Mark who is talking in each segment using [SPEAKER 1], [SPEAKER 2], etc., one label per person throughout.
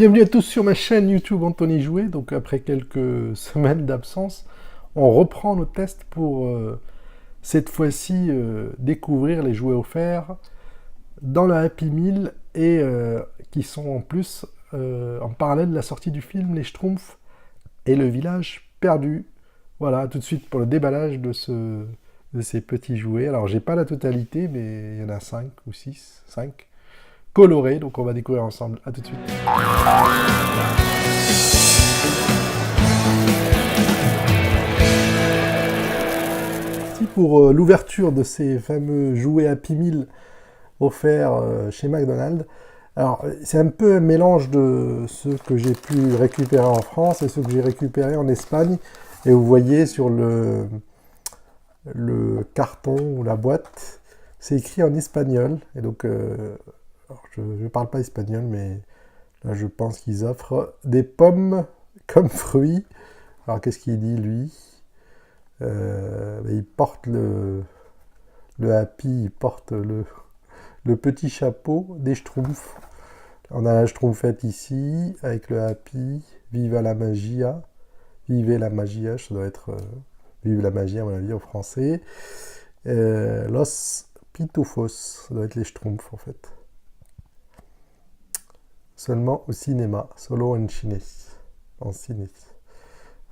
[SPEAKER 1] Bienvenue à tous sur ma chaîne YouTube Anthony Jouet. Donc après quelques semaines d'absence, on reprend nos tests pour cette fois-ci découvrir les jouets offerts dans le Happy Meal et qui sont en plus en parallèle de la sortie du film Les Schtroumpfs et le village perdu. Voilà, tout de suite pour le déballage de ces petits jouets. Alors j'ai pas la totalité, mais il y en a 5 ou 6, 5 colorés, donc on va découvrir ensemble. À tout de suite. Pour l'ouverture de ces fameux jouets Happy Meal offerts chez McDonald's. Alors, c'est un peu un mélange de ceux que j'ai pu récupérer en France et ceux que j'ai récupérés en Espagne. Et vous voyez sur le carton ou la boîte, c'est écrit en espagnol. Et donc, je ne parle pas espagnol, mais là, je pense qu'ils offrent des pommes comme fruits. Alors, qu'est-ce qu'il dit, lui? Il porte le Happy, il porte le petit chapeau des Schtroumpfs. On a la Schtroumpfette ici, avec le Happy, Viva la magia, Vive la magia, ça doit être Vive la magie à mon avis en français. Los Pitufos, ça doit être les Schtroumpfs en fait. Seulement au cinéma, solo en ciné. En ciné.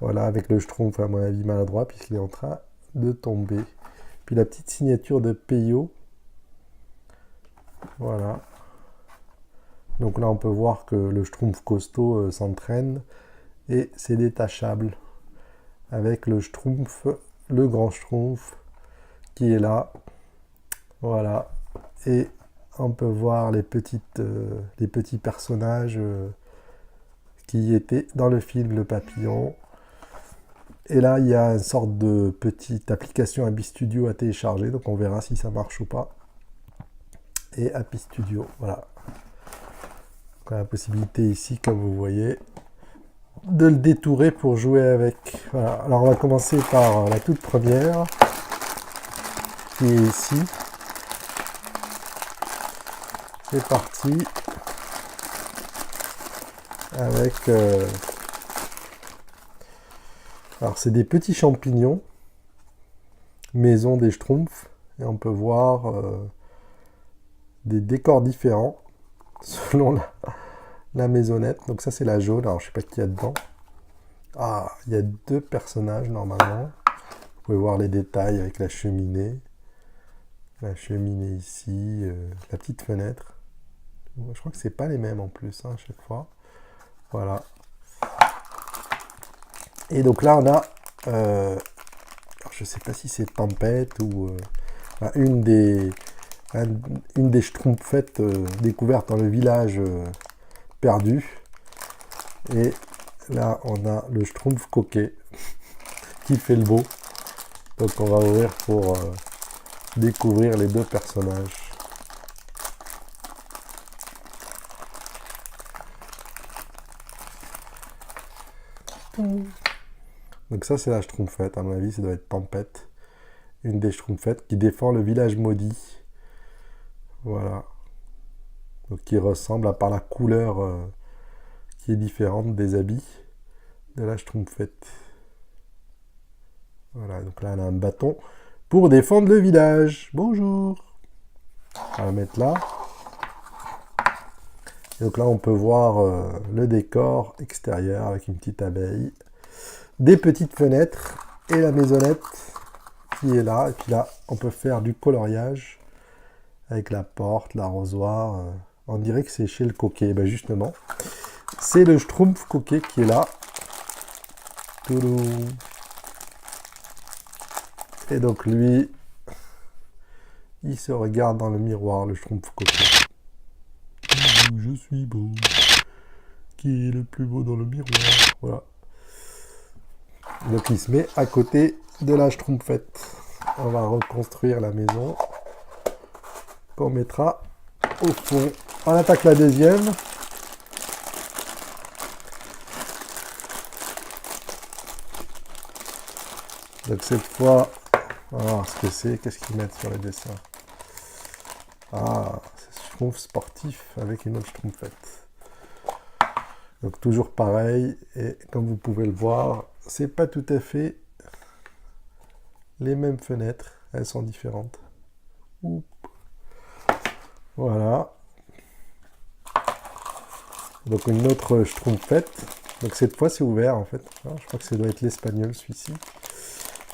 [SPEAKER 1] Voilà, avec le Schtroumpf à mon avis maladroit, puisqu'il est en train de tomber. Puis la petite signature de Peyo. Voilà. Donc là, on peut voir que le Schtroumpf costaud s'entraîne. Et c'est détachable. Avec le Schtroumpf, le grand Schtroumpf, qui est là. Voilà. Et on peut voir les petits personnages qui étaient dans le film Le Papillon. Et là, il y a une sorte de petite application Happy Studio à télécharger. Donc on verra si ça marche ou pas. Et Happy Studio, voilà. Donc, on a la possibilité ici, comme vous voyez, de le détourer pour jouer avec. Voilà. Alors on va commencer par la toute première, qui est ici. C'est parti. Avec... Alors c'est des petits champignons, maison des Schtroumpfs, et on peut voir des décors différents selon la maisonnette. Donc ça c'est la jaune, alors je sais pas qui y a dedans. Ah, il y a deux personnages normalement. Vous pouvez voir les détails avec la cheminée. La cheminée ici, la petite fenêtre. Je crois que c'est pas les mêmes en plus à chaque fois. Voilà. Et donc là on a, je sais pas si c'est Tempête ou une des Schtroumpfettes découvertes dans le village perdu. Et là on a le Schtroumpf coquet qui fait le beau. Donc on va ouvrir pour découvrir les deux personnages. Donc ça c'est la Schtroumpfette, à mon avis ça doit être Tempête. Une des Schtroumpfettes qui défend le village maudit. Voilà. Donc qui ressemble, à part la couleur qui est différente des habits de la Schtroumpfette. Voilà, donc là elle a un bâton pour défendre le village. Bonjour. On va la mettre là. Et donc là on peut voir le décor extérieur avec une petite abeille. Des petites fenêtres et la maisonnette qui est là. Et puis là, on peut faire du coloriage avec la porte, l'arrosoir. On dirait que c'est chez le coquet. Ben justement, c'est le Schtroumpf coquet qui est là. Toulou. Et donc lui, il se regarde dans le miroir, le Schtroumpf coquet. Je suis beau. Qui est le plus beau dans le miroir? Voilà. Donc il se met à côté de la Schtroumpfette. On va reconstruire la maison qu'on mettra au fond. On attaque la deuxième. Donc cette fois, on va voir ce que c'est. Qu'est-ce qu'ils mettent sur les dessins? Ah, c'est Schtroumpf sportif avec une autre Schtroumpfette. Donc toujours pareil, et comme vous pouvez le voir, c'est pas tout à fait les mêmes fenêtres, elles sont différentes. Oup. Voilà. Donc une autre schtroumpfette. Donc cette fois c'est ouvert en fait. Je crois que ça doit être l'espagnol celui-ci.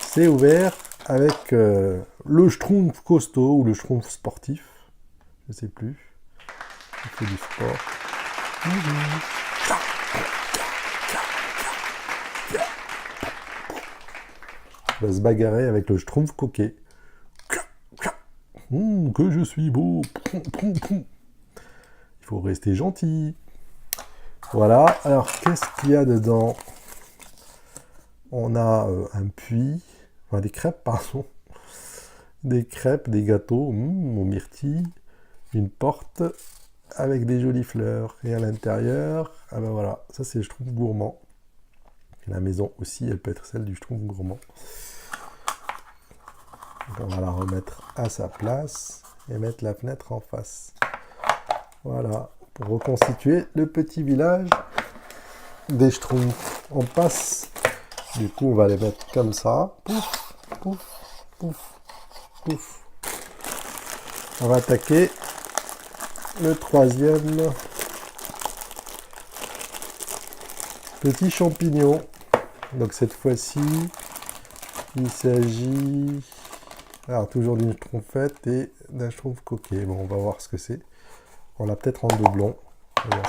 [SPEAKER 1] C'est ouvert avec le schtroumpf costaud ou le schtroumpf sportif. Je sais plus. Il fait du sport. Il va se bagarrer avec le schtroumpf coquet. Que je suis beau. Il faut rester gentil. Voilà. Alors, qu'est-ce qu'il y a dedans? On a un puits. Enfin, des crêpes, pardon. Des crêpes, des gâteaux aux myrtilles. Une porte avec des jolies fleurs. Et à l'intérieur, ah ben voilà, ça c'est le schtroumpf gourmand. Et la maison aussi, elle peut être celle du schtroumpf gourmand. Donc on va la remettre à sa place et mettre la fenêtre en face. Voilà, pour reconstituer le petit village des schtroumpfs. On passe, du coup on va les mettre comme ça. Pouf, pouf, pouf, pouf. On va attaquer le troisième petit champignon. Donc cette fois-ci, il s'agit alors toujours d'une schtroumpfette et d'un schtroumpf coquet. Bon, on va voir ce que c'est. On l'a peut-être en doublon.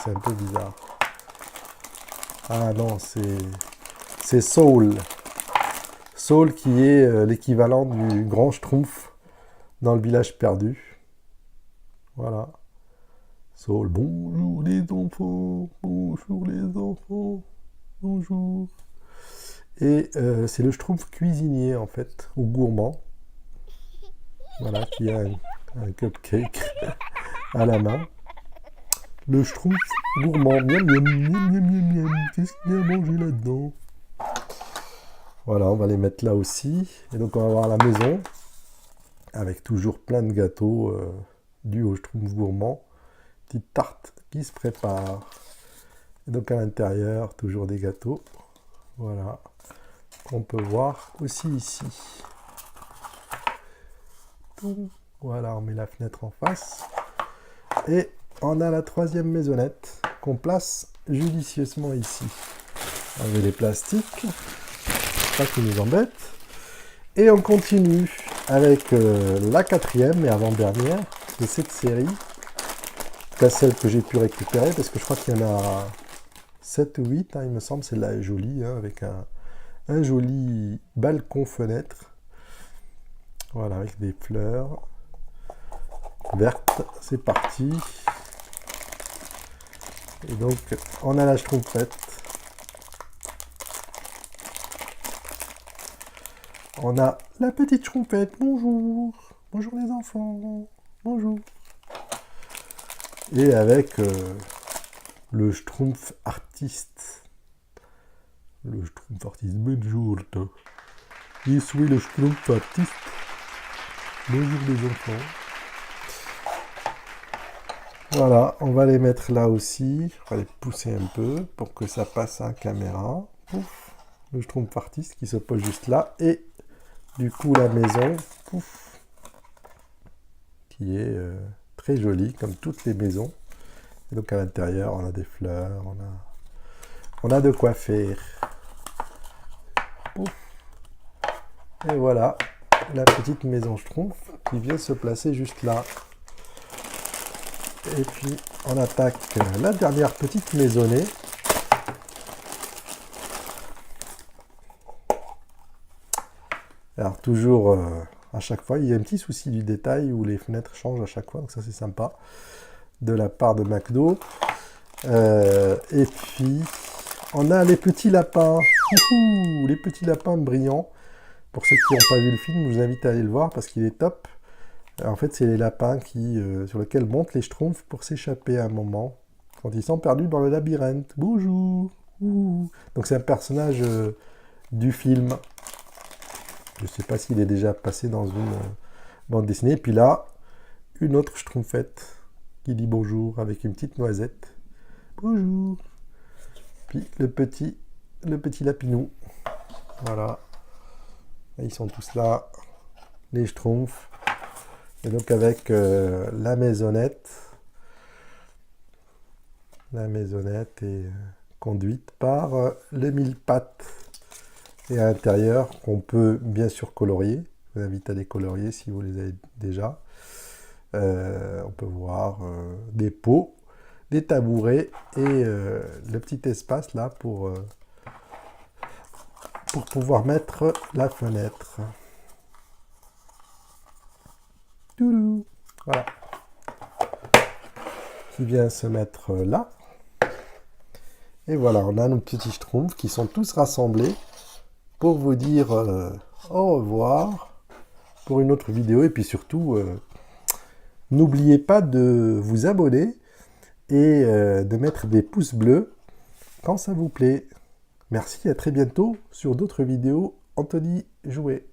[SPEAKER 1] C'est un peu bizarre. Ah non, c'est Soul. Soul qui est l'équivalent du grand schtroumpf dans le village perdu. Voilà. Soul, bonjour les enfants, bonjour les enfants, bonjour. Et c'est le schtroumpf cuisinier en fait, ou gourmand. Voilà, qui a un cupcake à la main. Le schtroumpf gourmand. Miam, miam, miam, miam, miam, miam. Qu'est-ce qu'il y a à manger là-dedans? Voilà, on va les mettre là aussi. Et donc on va voir la maison, avec toujours plein de gâteaux dus au schtroumpf gourmand. Petite tarte qui se prépare. Et donc à l'intérieur, toujours des gâteaux. Voilà, qu'on peut voir aussi ici. Voilà, on met la fenêtre en face. Et on a la troisième maisonnette qu'on place judicieusement ici. Enlever les plastiques, pas qui nous embête. Et on continue avec la quatrième et avant-dernière de cette série. Pas celle que j'ai pu récupérer parce que je crois qu'il y en a 7 ou 8, hein, il me semble. Celle-là est jolie, hein, avec un joli balcon-fenêtre. Voilà, avec des fleurs vertes. C'est parti. Et donc, on a la schtroumpfette. On a la petite schtroumpfette. Bonjour. Bonjour les enfants. Bonjour. Et avec le schtroumpf artiste. Le schtroumpf artiste. Bonjour. Je suis le schtroumpf artiste. Bonjour les enfants. Voilà, on va les mettre là aussi. On va les pousser un peu pour que ça passe à la caméra. Pouf. Le schtroumpf artiste qui se pose juste là. Et du coup, la maison, pouf, qui est très jolie, comme toutes les maisons. Et donc à l'intérieur, on a des fleurs, on a de quoi faire. Pouf. Et voilà, la petite maison schtroumpf qui vient se placer juste là. Et puis, on attaque la dernière petite maisonnée. Alors, toujours, à chaque fois, il y a un petit souci du détail où les fenêtres changent à chaque fois. Donc ça, c'est sympa. De la part de McDo. Et puis, on a les petits lapins. Ouhou, les petits lapins brillants. Pour ceux qui n'ont pas vu le film, je vous invite à aller le voir parce qu'il est top. En fait, c'est les lapins sur lesquels montent les schtroumpfs pour s'échapper à un moment, quand ils sont perdus dans le labyrinthe. Bonjour. Ouh. Donc c'est un personnage du film. Je ne sais pas s'il est déjà passé dans une bande dessinée. Et puis là, une autre schtroumpfette qui dit bonjour avec une petite noisette. Bonjour. puis le petit lapinou. Voilà. Et ils sont tous là, les Schtroumpfs. Et donc avec la maisonnette. La maisonnette est conduite par le mille-pattes. Et à l'intérieur, on peut bien sûr colorier. Je vous invite à les colorier si vous les avez déjà. On peut voir des pots, des tabourets et le petit espace là pour pouvoir mettre la fenêtre. Toulou. Voilà. Qui vient se mettre là. Et voilà, on a nos petits Schtroumpfs qui sont tous rassemblés pour vous dire au revoir pour une autre vidéo. Et puis surtout, n'oubliez pas de vous abonner et de mettre des pouces bleus quand ça vous plaît. Merci, à très bientôt sur d'autres vidéos. Anthony Jouet.